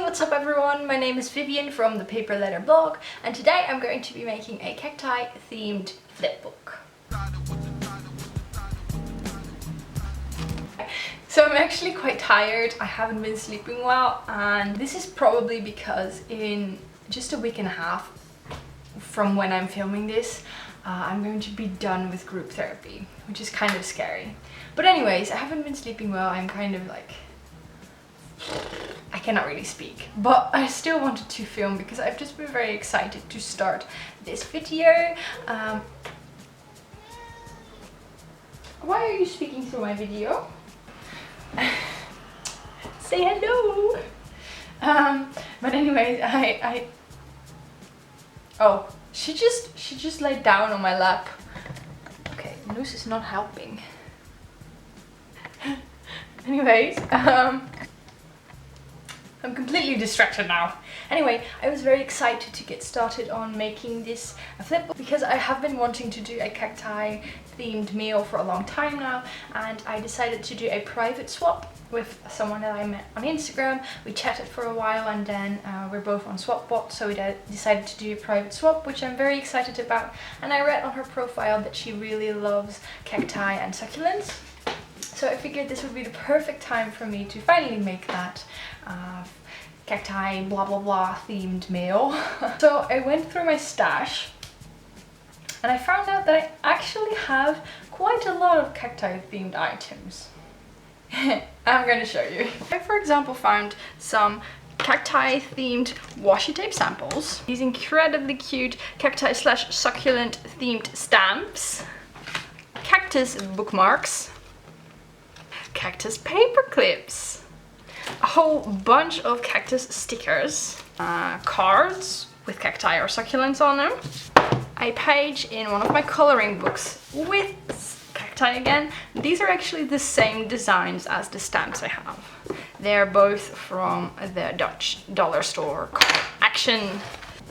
what's up everyone? My name is Vivian from the Paper Letter blog, and today I'm going to be making a cacti themed flipbook. So I'm actually quite tired. I haven't been sleeping well, and this is probably because in just a week and a half from when I'm filming this, I'm going to be done with group therapy, which is kind of scary. But anyways, I haven't been sleeping well. I'm kind of like, I cannot really speak, but I still wanted to film because I've just been very excited to start this video. Why are you speaking through my video? Say hello. But anyways, oh, she just laid down on my lap. Okay, Noose is not helping. Anyways, I'm completely distracted now. Anyway, I was very excited to get started on making this flipbook because I have been wanting to do a cacti themed mail for a long time now, and I decided to do a private swap with someone that I met on Instagram. We chatted for a while, and then we're both on Swapbot, so we decided to do a private swap, which I'm very excited about. And I read on her profile that she really loves cacti and succulents. So I figured this would be the perfect time for me to finally make that cacti blah blah blah themed mail. So I went through my stash and I found out that I actually have quite a lot of cacti themed items. I'm going to show you. I, for example, found some cacti themed washi tape samples, these incredibly cute cacti / succulent themed stamps, cactus bookmarks, cactus paper clips, a whole bunch of cactus stickers, cards with cacti or succulents on them, a page in one of my coloring books with cacti again. These are actually the same designs as the stamps I have. They're both from the Dutch dollar store called Action.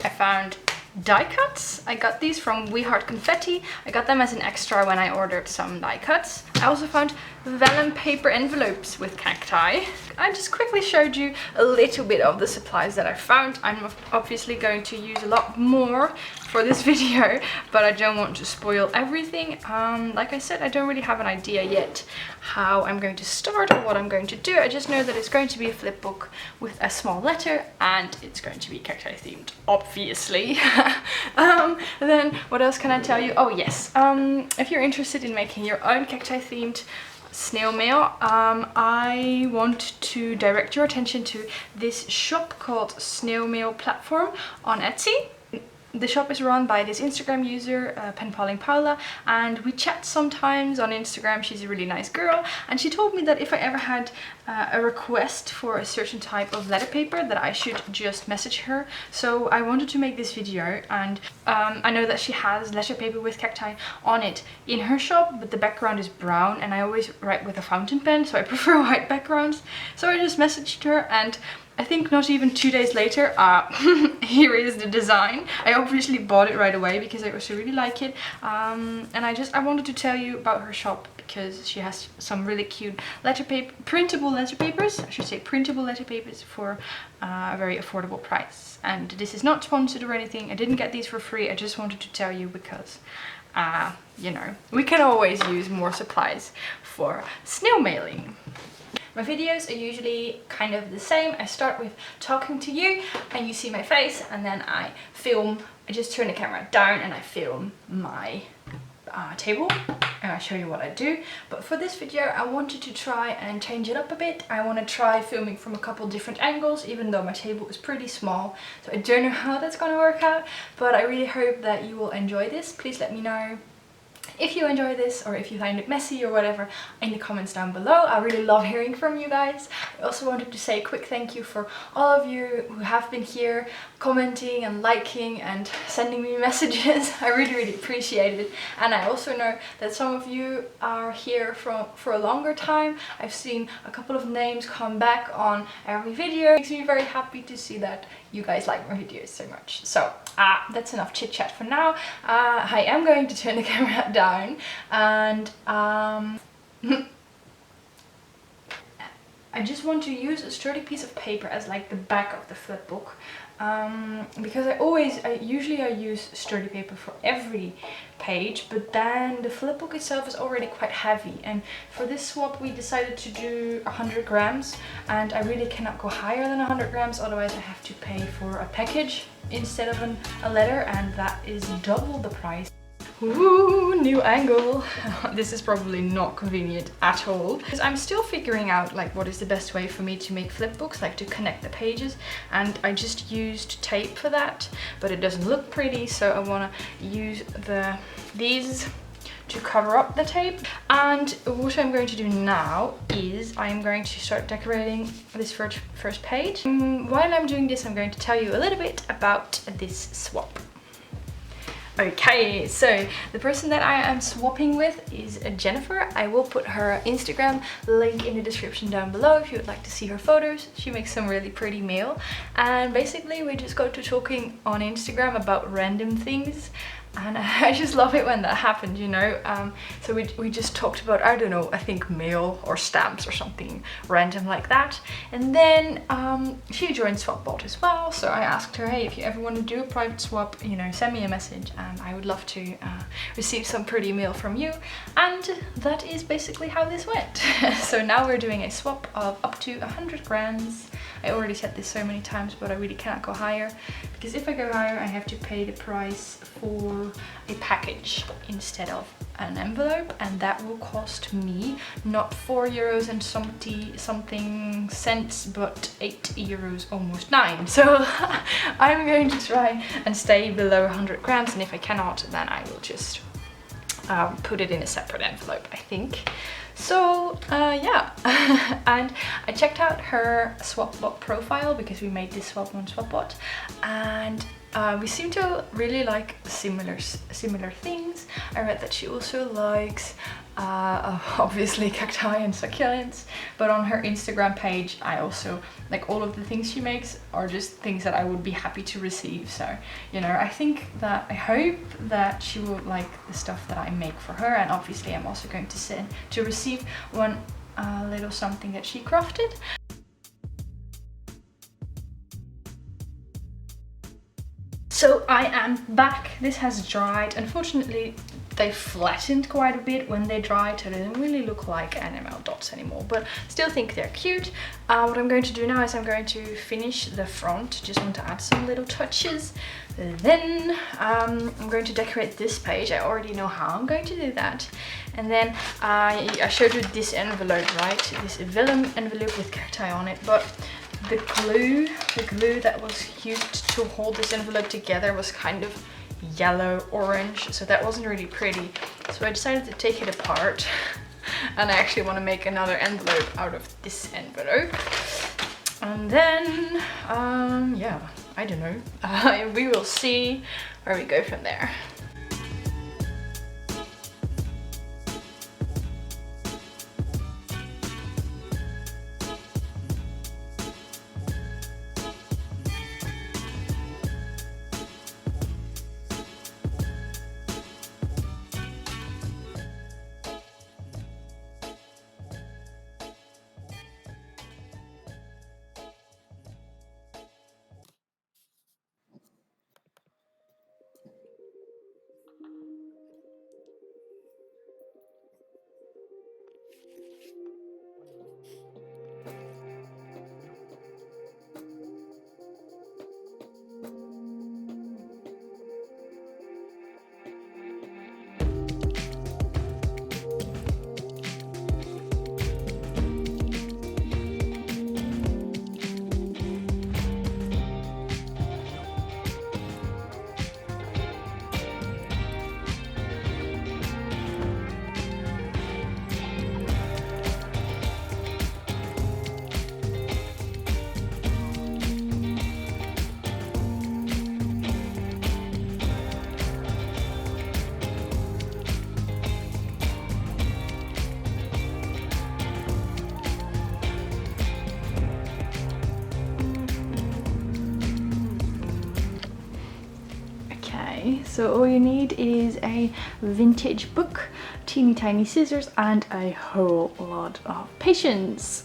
I found die cuts. I got these from We Heart Confetti. I got them as an extra when I ordered some die cuts. I also found vellum paper envelopes with cacti. I just quickly showed you a little bit of the supplies that I found. I'm obviously going to use a lot more for this video, but I don't want to spoil everything. Like I said, I don't really have an idea yet how I'm going to start or what I'm going to do. I just know that it's going to be a flip book with a small letter, and it's going to be cacti themed, obviously. Then what else can I tell you? Oh yes, if you're interested in making your own cacti themed snail mail, I want to direct your attention to this shop called Snail Mail Platform on Etsy. The shop is run by this Instagram user, Penpalling Paula, and we chat sometimes on Instagram. She's a really nice girl, and she told me that if I ever had a request for a certain type of letter paper, that I should just message her. So I wanted to make this video, and I know that she has letter paper with cacti on it in her shop, but the background is brown, and I always write with a fountain pen, so I prefer white backgrounds. So I just messaged her, and I think not even 2 days later, here is the design. I obviously bought it right away because I also really like it. And I wanted to tell you about her shop because she has some really cute letter paper, printable letter papers, I should say printable letter papers for a very affordable price. And this is not sponsored or anything. I didn't get these for free. I just wanted to tell you because, you know, we can always use more supplies for snail mailing. My videos are usually kind of the same. I start with talking to you and you see my face, and then I film. I just turn the camera down and I film my table and I show you what I do. But for this video I wanted to try and change it up a bit. I want to try filming from a couple different angles, even though my table is pretty small, so I don't know how that's going to work out, but I really hope that you will enjoy this. Please let me know if you enjoy this, or if you find it messy or whatever, in the comments down below. I really love hearing from you guys. I also wanted to say a quick thank you for all of you who have been here commenting and liking and sending me messages. I really appreciate it. And I also know that some of you are here for a longer time. I've seen a couple of names come back on every video. It makes me very happy to see that you guys like my videos so much. So that's enough chit chat for now. I am going to turn the camera down, and I I just want to use a sturdy piece of paper as like the back of the flip book, because I usually use sturdy paper for every page, but then the flip book itself is already quite heavy, and for this swap we decided to do 100 grams, and I really cannot go higher than 100 grams, otherwise I have to pay for a package instead of a letter, and that is double the price. Ooh, new angle. This is probably not convenient at all, because I'm still figuring out like what is the best way for me to make flip books, like to connect the pages, and I just used tape for that, but it doesn't look pretty, so I want to use these to cover up the tape. And what I'm going to do now is I'm going to start decorating this first page. While I'm doing this, I'm going to tell you a little bit about this swap. Okay, so the person that I am swapping with is Jennifer. I will put her Instagram link in the description down below if you would like to see her photos. She makes some really pretty mail, and basically we just got to talking on Instagram about random things, and I just love it when that happens, you know. So we just talked about, I don't know, I think mail or stamps or something random like that. And then she joined SwapBot as well. So I asked her, hey, if you ever want to do a private swap, you know, send me a message and I would love to receive some pretty mail from you. And that is basically how this went. So now we're doing a swap of up to 100 grams. I already said this so many times, but I really cannot go higher, because if I go higher, I have to pay the price for a package instead of an envelope, and that will cost me not €4 and something cents, but €8, almost 9. So I'm going to try and stay below 100 grams, and if I cannot, then I will just put it in a separate envelope, I think. So yeah, and I checked out her SwapBot profile because we made this swap on SwapBot, and we seem to really like similar things. I read that she also likes obviously cacti and succulents, but on her Instagram page I also like all of the things she makes are just things that I would be happy to receive. So, you know, I hope that she will like the stuff that I make for her, and obviously I'm also going to receive one little something that she crafted. So I am back. This has dried. Unfortunately, they flattened quite a bit when they dried, so they don't really look like enamel dots anymore, but still think they're cute. What I'm going to do now is I'm going to finish the front. Just want to add some little touches. Then I'm going to decorate this page. I already know how I'm going to do that. And then I showed you this envelope, right? This vellum envelope with cacti on it, but the glue that was used to hold this envelope together was kind of yellow orange, so that wasn't really pretty. So I decided to take it apart, and I actually want to make another envelope out of this envelope. And then yeah, I don't know, we will see where we go from there. So all you need is a vintage book, teeny tiny scissors, and a whole lot of patience.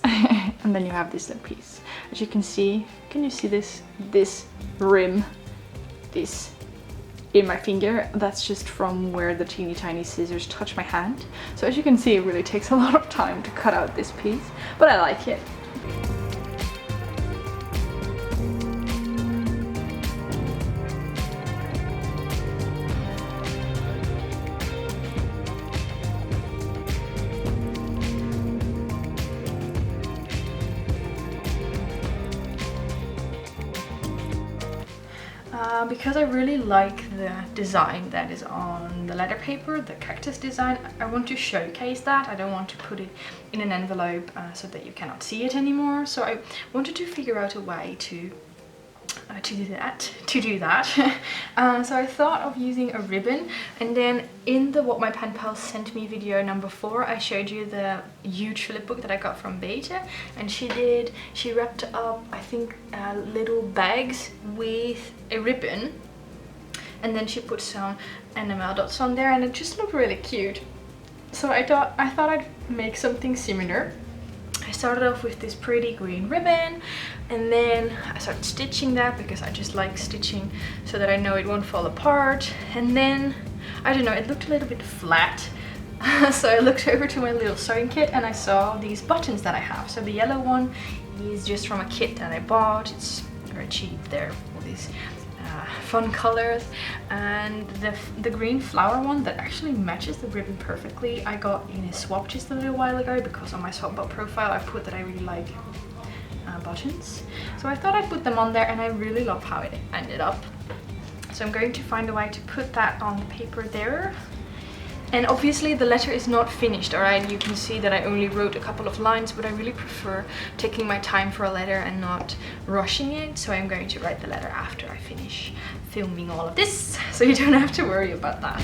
And then you have this little piece. As you can see, can you see this rim, this in my finger? That's just from where the teeny tiny scissors touch my hand. So as you can see, it really takes a lot of time to cut out this piece, but I like it. Because I really like the design that is on the letter paper, the cactus design, I want to showcase that. I don't want to put it in an envelope so that you cannot see it anymore. So I wanted to figure out a way to do that. So I thought of using a ribbon, and then in the What My Pen Pal Sent Me video number 4, I showed you the huge flip book that I got from Beta, and she wrapped up, I think, little bags with a ribbon, and then she put some enamel dots on there, and it just looked really cute. So I thought I'd make something similar. I started off with this pretty green ribbon, and then I started stitching that because I just like stitching so that I know it won't fall apart. And then, I don't know, it looked a little bit flat. So I looked over to my little sewing kit and I saw these buttons that I have. So the yellow one is just from a kit that I bought. It's very cheap. They're all these fun colors, and the green flower one that actually matches the ribbon perfectly I got in a swap just a little while ago, because on my swapbot profile I put that I really like buttons. So I thought I'd put them on there, and I really love how it ended up. So I'm going to find a way to put that on the paper there. And obviously the letter is not finished, alright? You can see that I only wrote a couple of lines, but I really prefer taking my time for a letter and not rushing it. So I'm going to write the letter after I finish filming all of this, so you don't have to worry about that.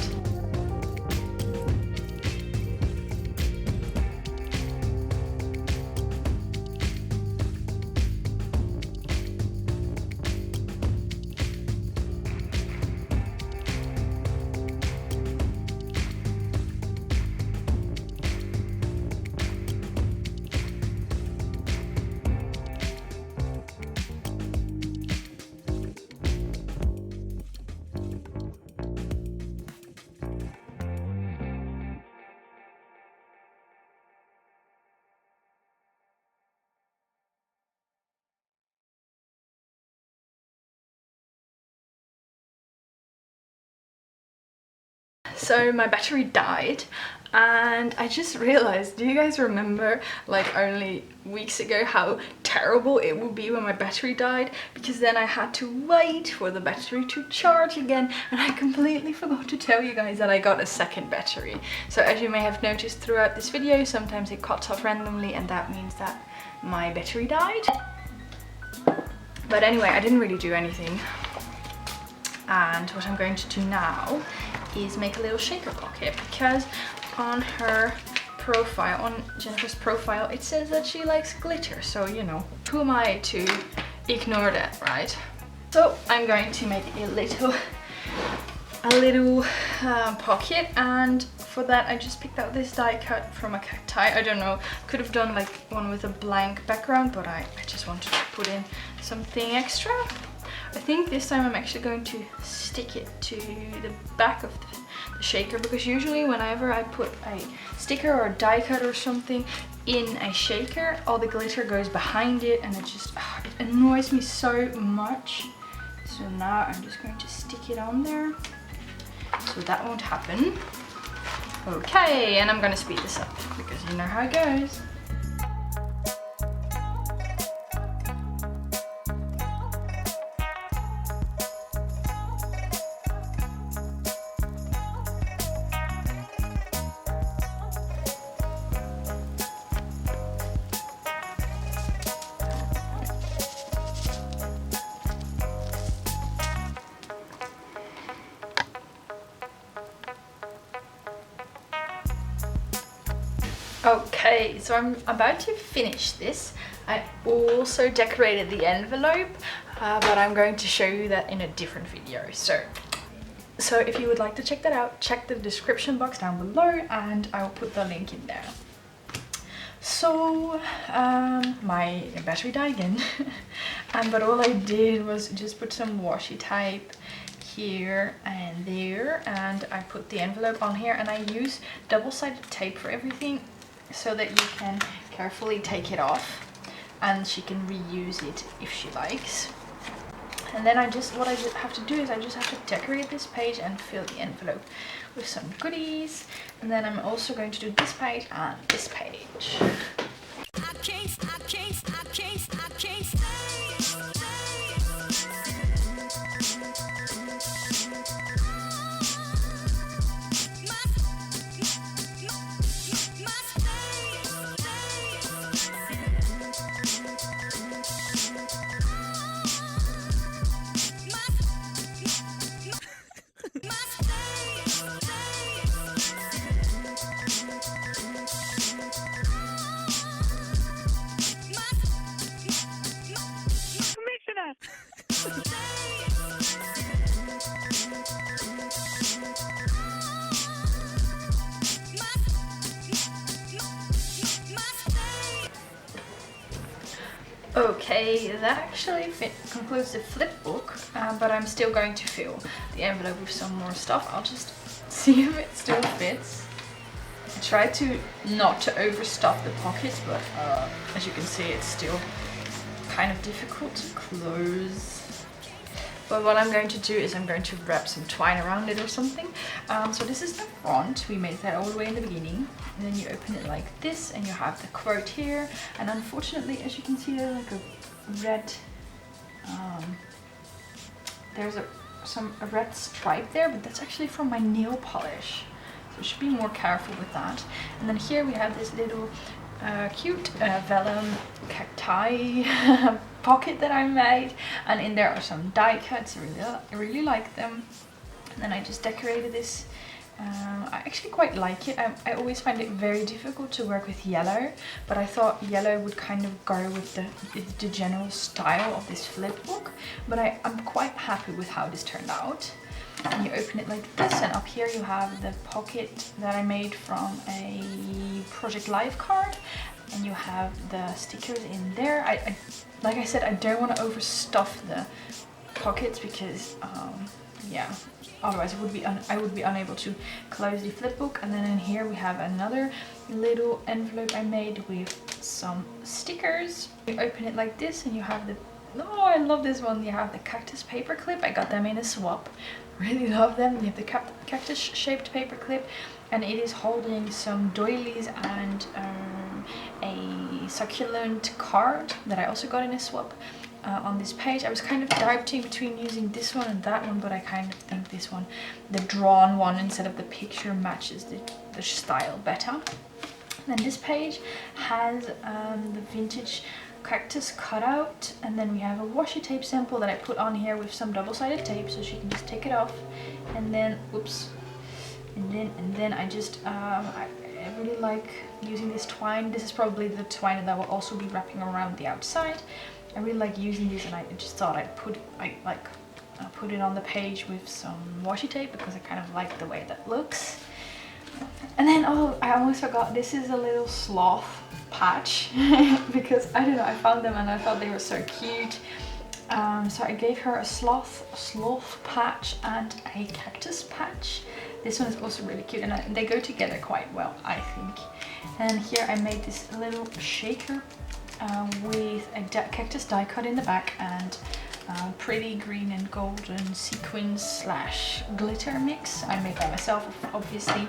So my battery died, and I just realized, do you guys remember like only weeks ago how terrible it would be when my battery died? Because then I had to wait for the battery to charge again, and I completely forgot to tell you guys that I got a second battery. So as you may have noticed throughout this video, sometimes it cuts off randomly, and that means that my battery died. But anyway, I didn't really do anything. And what I'm going to do now is make a little shaker pocket, because on her profile, on Jennifer's profile, it says that she likes glitter. So, you know, who am I to ignore that, right? So I'm going to make a little pocket, and for that I just picked out this die cut from a cacti. I don't know, could have done like one with a blank background, but I just wanted to put in something extra. I think this time I'm actually going to stick it to the back of the shaker, because usually whenever I put a sticker or a die cut or something in a shaker, all the glitter goes behind it, and it just it annoys me so much. So now I'm just going to stick it on there so that won't happen. Okay, and I'm gonna speed this up because you know how it goes. Okay, so I'm about to finish this. I also decorated the envelope, but I'm going to show you that in a different video. So if you would like to check that out, check the description box down below, and I will put the link in there. So my battery died again. But all I did was just put some washi tape here and there, and I put the envelope on here, and I use double-sided tape for everything so that you can carefully take it off and she can reuse it if she likes. And then what I have to do is I just have to decorate this page and fill the envelope with some goodies. And then I'm also going to do this page and this page. Okay, that actually concludes the flip book, but I'm still going to fill the envelope with some more stuff. I'll just see if it still fits. I tried to not to overstuff the pockets, but as you can see, it's still kind of difficult to close. But what I'm going to do is I'm going to wrap some twine around it or something. So this is the front. We made that all the way in the beginning. And then you open it like this and you have the quote here. And unfortunately, as you can see, there's like a red, there's a red stripe there, but that's actually from my nail polish. So I should be more careful with that. And then here we have this little cute vellum cacti pocket that I made, and in there are some die cuts. I really like them. And then I just decorated this. I actually quite like it. I always find it very difficult to work with yellow, but I thought yellow would kind of go with the general style of this flip book. But I'm quite happy with how this turned out. And you open it like this, and up here you have the pocket that I made from a Project Life card, and you have the stickers in there. Like I said, I don't want to overstuff the pockets because yeah, otherwise I would be unable to close the flip book. And then in here we have another little envelope I made with some stickers. You open it like this, and you have the, oh, I love this one. You have the Cactus paper clip. I got them in a swap. Really love them. You have the cactus shaped paper clip, and it is holding some doilies and a succulent card that I also got in a swap on this page. I was kind of debating between using this one and that one, but I kind of think this one, the drawn one instead of the picture, matches the style better. And then this page has the vintage Cactus cutout, and then we have a washi tape sample that I put on here with some double-sided tape so she can just take it off. And then, oops, and then I just I really like using this twine. This is probably the twine that I will also be wrapping around the outside. I really like using this, and I just thought I'd put it on the page with some washi tape because I kind of like the way that looks. And then, oh, I almost forgot, this is a little sloth patch because I don't know, I found them and I thought they were so cute. So I gave her a sloth patch and a cactus patch. This one is also really cute, and they go together quite well, I think. And here I made this little shaker with a cactus die cut in the back and pretty green and golden sequins slash glitter mix. I made by myself, obviously.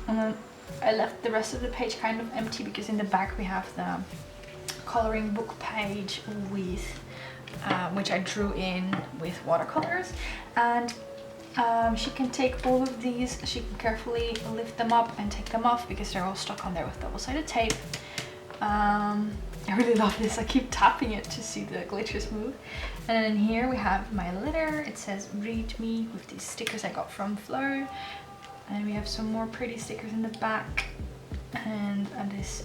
And then I left the rest of the page kind of empty because in the back we have the coloring book page with which I drew in with watercolors. And she can take all of these, she can carefully lift them up and take them off because they're all stuck on there with double-sided tape. I really love this. I keep tapping it to see the glitters move. And then here we have my letter. It says read me with these stickers I got from Flo. And we have some more pretty stickers in the back, and this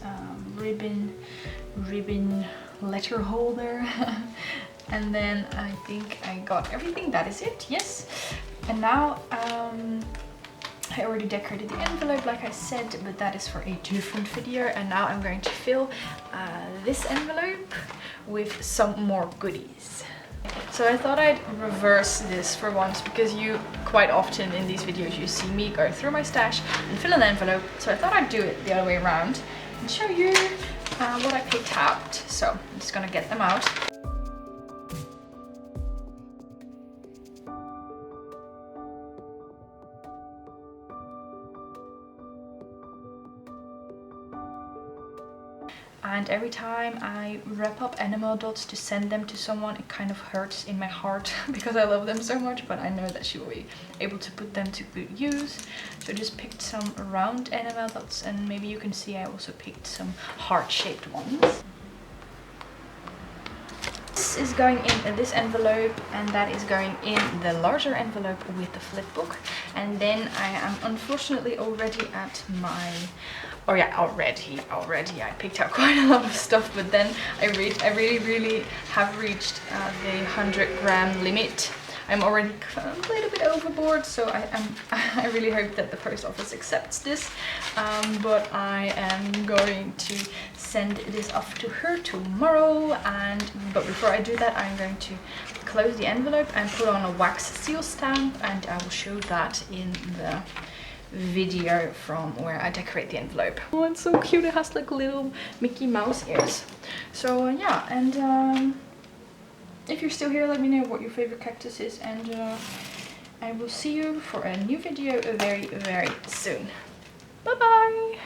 ribbon letter holder. And then I think I got everything. That is it, yes. And now I already decorated the envelope like I said, but that is for a different video. And now I'm going to fill this envelope with some more goodies. So I thought I'd reverse this for once, because you quite often in these videos you see me go through my stash and fill an envelope. So I thought I'd do it the other way around and show you what I picked out. So I'm just gonna get them out. And every time I wrap up enamel dots to send them to someone, it kind of hurts in my heart because I love them so much, but I know that she will be able to put them to good use. So I just picked some round enamel dots, and maybe you can see I also picked some heart-shaped ones. This is going in this envelope, and that is going in the larger envelope with the flip book. And then I am unfortunately already at my... Oh yeah, already I picked out quite a lot of stuff, but then I really have reached the 100-gram limit. I'm already a little bit overboard, so I really hope that the post office accepts this. But I am going to send this off to her tomorrow. But before I do that, I'm going to close the envelope and put on a wax seal stamp, and I will show that in the video from where I decorate the envelope. Oh, it's so cute. It has like little Mickey Mouse ears. So yeah, and if you're still here, let me know what your favorite cactus is, and I will see you for a new video very soon. Bye bye.